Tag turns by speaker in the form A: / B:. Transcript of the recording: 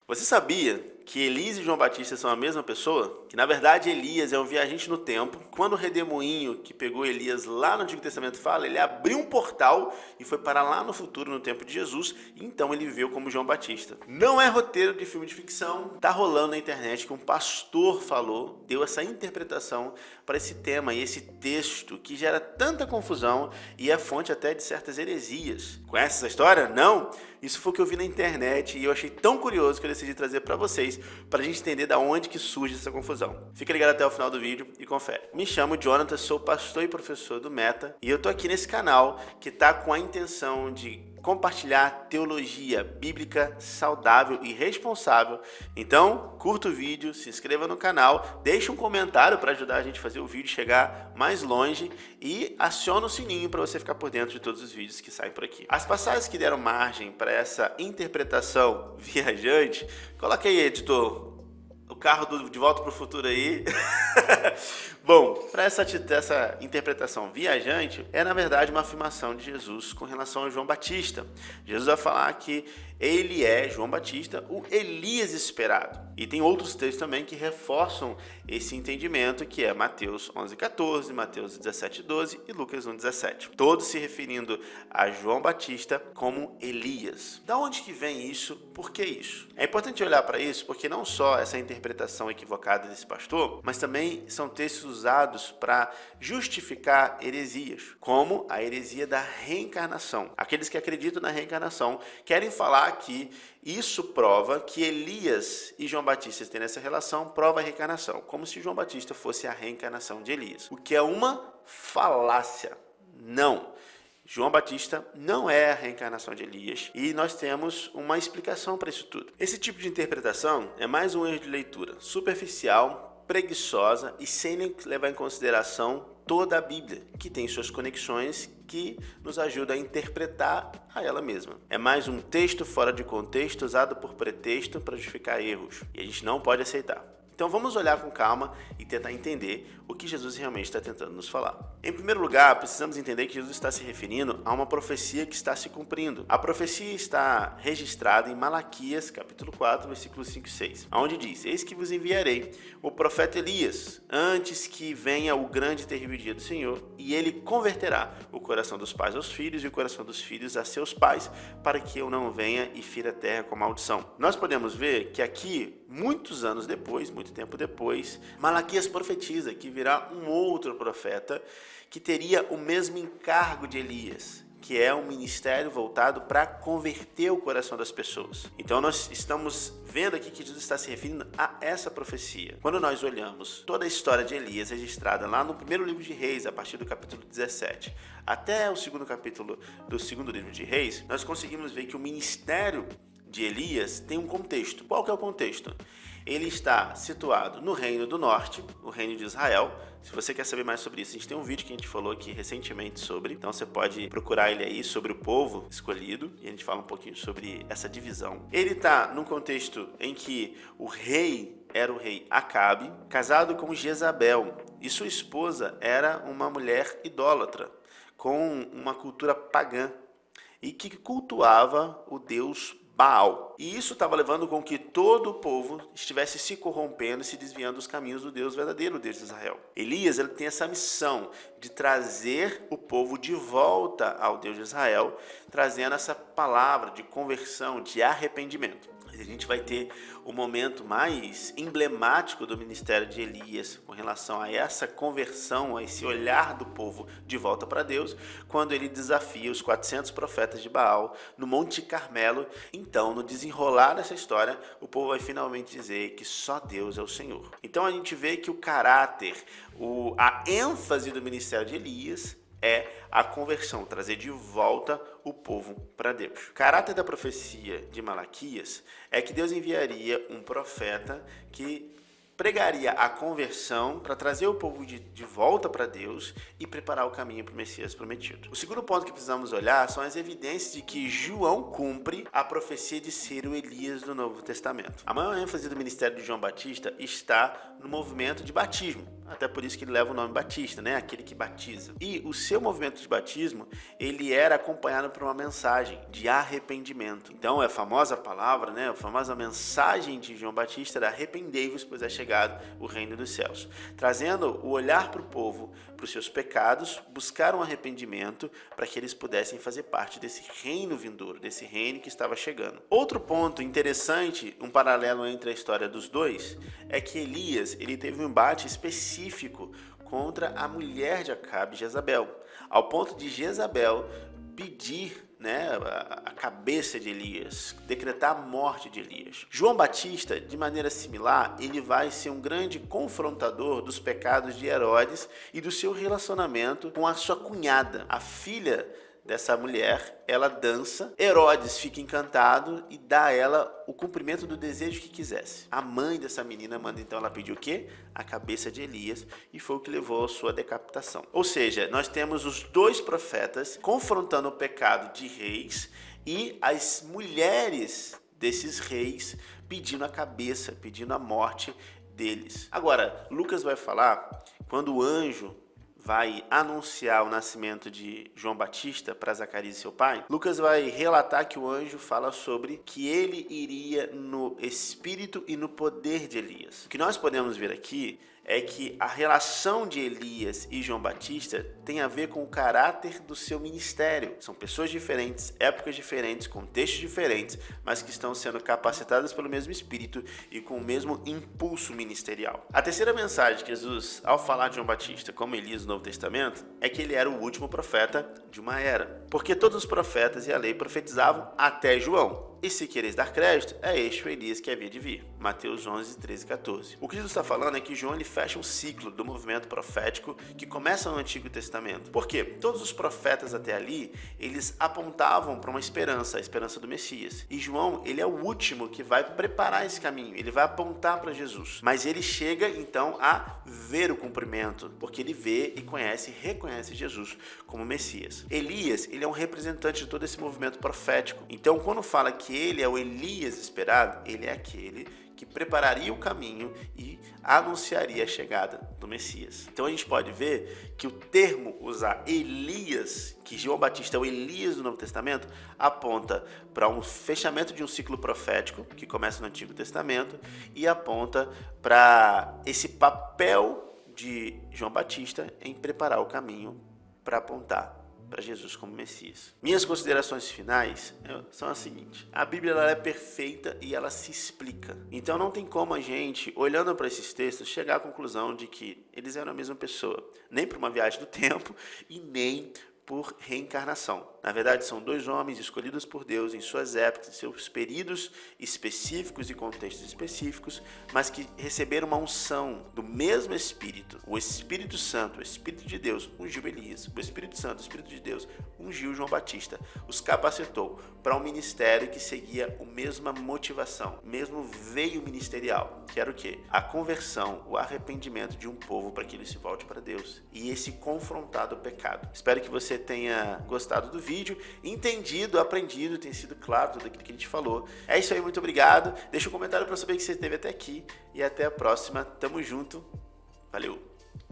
A: Você sabia que Elias e João Batista são a mesma pessoa? Que na verdade Elias é um viajante no tempo. Quando o redemoinho que pegou Elias lá no Antigo Testamento fala, ele abriu um portal e foi para lá no futuro, no tempo de Jesus, e então ele veio como João Batista. Não é roteiro de filme de ficção, tá rolando na internet que um pastor falou, deu essa interpretação para esse tema e esse texto que gera tanta confusão e é fonte até de certas heresias. Conhece essa história? Não? Isso foi o que eu vi na internet e eu achei tão curioso que eu decidi trazer para vocês, para a gente entender da onde que surge essa confusão. Fica ligado até o final do vídeo e confere. Me chamo Jonathan, sou pastor e professor do Meta e eu tô aqui nesse canal que tá com a intenção de compartilhar teologia bíblica saudável e responsável. Então, curta o vídeo, se inscreva no canal, deixe um comentário para ajudar a gente a fazer o vídeo chegar mais longe e aciona o sininho para você ficar por dentro de todos os vídeos que saem por aqui. As passagens que deram margem para essa interpretação viajante, coloca aí, editor, o carro De Volta para o Futuro aí. Bom, para essa interpretação viajante, é na verdade uma afirmação de Jesus com relação a João Batista. Jesus vai falar que ele é, João Batista, o Elias esperado. E tem outros textos também que reforçam esse entendimento, que é Mateus 11:14, Mateus 17:12 e Lucas 1:17. Todos se referindo a João Batista como Elias. Da onde que vem isso? Por que isso? É importante olhar para isso porque não só essa interpretação equivocada desse pastor, mas também são textos usados para justificar heresias, como a heresia da reencarnação. Aqueles que acreditam na reencarnação querem falar que isso prova que Elias e João Batista têm essa relação, prova a reencarnação, como se João Batista fosse a reencarnação de Elias, o que é uma falácia. Não. João Batista não é a reencarnação de Elias e nós temos uma explicação para isso tudo. Esse tipo de interpretação é mais um erro de leitura, superficial, preguiçosa e sem levar em consideração toda a Bíblia, que tem suas conexões que nos ajudam a interpretar a ela mesma. É mais um texto fora de contexto usado por pretexto para justificar erros e a gente não pode aceitar. Então vamos olhar com calma e tentar entender o que Jesus realmente está tentando nos falar. Em primeiro lugar, precisamos entender que Jesus está se referindo a uma profecia que está se cumprindo. A profecia está registrada em Malaquias, capítulo 4, versículos 5 e 6, onde diz: Eis que vos enviarei o profeta Elias, antes que venha o grande e terrível dia do Senhor, e ele converterá o coração dos pais aos filhos e o coração dos filhos a seus pais, para que eu não venha e fira a terra com maldição. Nós podemos ver que aqui, muitos anos depois, muito tempo depois, Malaquias profetiza que virá um outro profeta que teria o mesmo encargo de Elias, que é um ministério voltado para converter o coração das pessoas. Então nós estamos vendo aqui que Jesus está se referindo a essa profecia. Quando nós olhamos toda a história de Elias registrada lá no primeiro livro de Reis, a partir do capítulo 17, até o segundo capítulo do segundo livro de Reis, nós conseguimos ver que o ministério de Elias tem um contexto. Qual que é o contexto? Ele está situado no Reino do Norte, o Reino de Israel. Se você quer saber mais sobre isso, a gente tem um vídeo que a gente falou aqui recentemente sobre, então você pode procurar ele aí, sobre o povo escolhido, e a gente fala um pouquinho sobre essa divisão. Ele está num contexto em que o rei era o rei Acabe, casado com Jezabel, e sua esposa era uma mulher idólatra, com uma cultura pagã, e que cultuava o deus Baal. E isso estava levando com que todo o povo estivesse se corrompendo e se desviando dos caminhos do Deus verdadeiro, o Deus de Israel. Elias, ele tem essa missão de trazer o povo de volta ao Deus de Israel, trazendo essa palavra de conversão, de arrependimento. A gente vai ter o momento mais emblemático do ministério de Elias com relação a essa conversão, a esse olhar do povo de volta para Deus, quando ele desafia os 400 profetas de Baal no Monte Carmelo. Então, no desenrolar dessa história, o povo vai finalmente dizer que só Deus é o Senhor. Então a gente vê que o caráter, a ênfase do ministério de Elias é a conversão, trazer de volta o povo para Deus. O caráter da profecia de Malaquias é que Deus enviaria um profeta que pregaria a conversão para trazer o povo de volta para Deus e preparar o caminho para o Messias prometido. O segundo ponto que precisamos olhar são as evidências de que João cumpre a profecia de ser o Elias do Novo Testamento. A maior ênfase do ministério de João Batista está no movimento de batismo. até por isso que ele leva o nome Batista, né? Aquele que batiza. E o seu movimento de batismo, ele era acompanhado por uma mensagem de arrependimento. Então, a famosa palavra, né? A famosa mensagem de João Batista era: arrependei-vos, pois é chegado o reino dos céus. Trazendo o olhar para o povo, para os seus pecados, buscar um arrependimento para que eles pudessem fazer parte desse reino vindouro, desse reino que estava chegando. Outro ponto interessante, um paralelo entre a história dos dois, é que Elias, ele teve um embate específico contra a mulher de Acabe, Jezabel, ao ponto de Jezabel pedir, né, a cabeça de Elias, decretar a morte de Elias. João Batista, de maneira similar, ele vai ser um grande confrontador dos pecados de Herodes e do seu relacionamento com a sua cunhada, a filha dessa mulher. Ela dança, Herodes fica encantado e dá a ela o cumprimento do desejo que quisesse. A mãe dessa menina manda então ela pedir o quê? A cabeça de Elias, e foi o que levou à sua decapitação. Ou seja, nós temos os dois profetas confrontando o pecado de reis e as mulheres desses reis pedindo a cabeça, pedindo a morte deles. Agora, Lucas vai falar, quando o anjo vai anunciar o nascimento de João Batista para Zacarias e seu pai, Lucas vai relatar que o anjo fala sobre que ele iria no espírito e no poder de Elias. O que nós podemos ver aqui é que a relação de Elias e João Batista tem a ver com o caráter do seu ministério. São pessoas diferentes, épocas diferentes, contextos diferentes, mas que estão sendo capacitadas pelo mesmo Espírito e com o mesmo impulso ministerial. A terceira mensagem de Jesus, ao falar de João Batista como Elias no Novo Testamento, é que ele era o último profeta de uma era. Porque todos os profetas e a lei profetizavam até João. E se quereis dar crédito, é este o Elias que havia de vir. Mateus 11, 13 e 14. O que Jesus está falando é que João ele fecha um ciclo do movimento profético que começa no Antigo Testamento. Por quê? Todos os profetas até ali, eles apontavam para uma esperança, a esperança do Messias. E João, ele é o último que vai preparar esse caminho, ele vai apontar para Jesus. Mas ele chega, então, a ver o cumprimento, porque ele vê e conhece e reconhece Jesus como Messias. Elias, ele é um representante de todo esse movimento profético. Então, quando fala que ele é o Elias esperado, ele é aquele que prepararia o caminho e anunciaria a chegada do Messias. Então a gente pode ver que o termo usar Elias, que João Batista é o Elias do Novo Testamento, aponta para um fechamento de um ciclo profético que começa no Antigo Testamento e aponta para esse papel de João Batista em preparar o caminho para apontar para Jesus como Messias. Minhas considerações finais são as seguintes: a Bíblia ela é perfeita e ela se explica. Então não tem como a gente, olhando para esses textos, chegar à conclusão de que eles eram a mesma pessoa, nem por uma viagem do tempo e nem por reencarnação. Na verdade, são dois homens escolhidos por Deus em suas épocas, em seus períodos específicos e contextos específicos, mas que receberam uma unção do mesmo Espírito. O Espírito Santo, o Espírito de Deus, ungiu Elias. O Espírito Santo, o Espírito de Deus, ungiu João Batista. Os capacitou para um ministério que seguia a mesma motivação, o mesmo veio ministerial, que era o quê? A conversão, o arrependimento de um povo para que ele se volte para Deus. E esse confrontar do pecado. Espero que você tenha gostado do vídeo, entendido, aprendido, tenha sido claro tudo aquilo que a gente falou. É isso aí, muito obrigado. Deixa um comentário para saber que você esteve até aqui e até a próxima. Tamo junto. Valeu!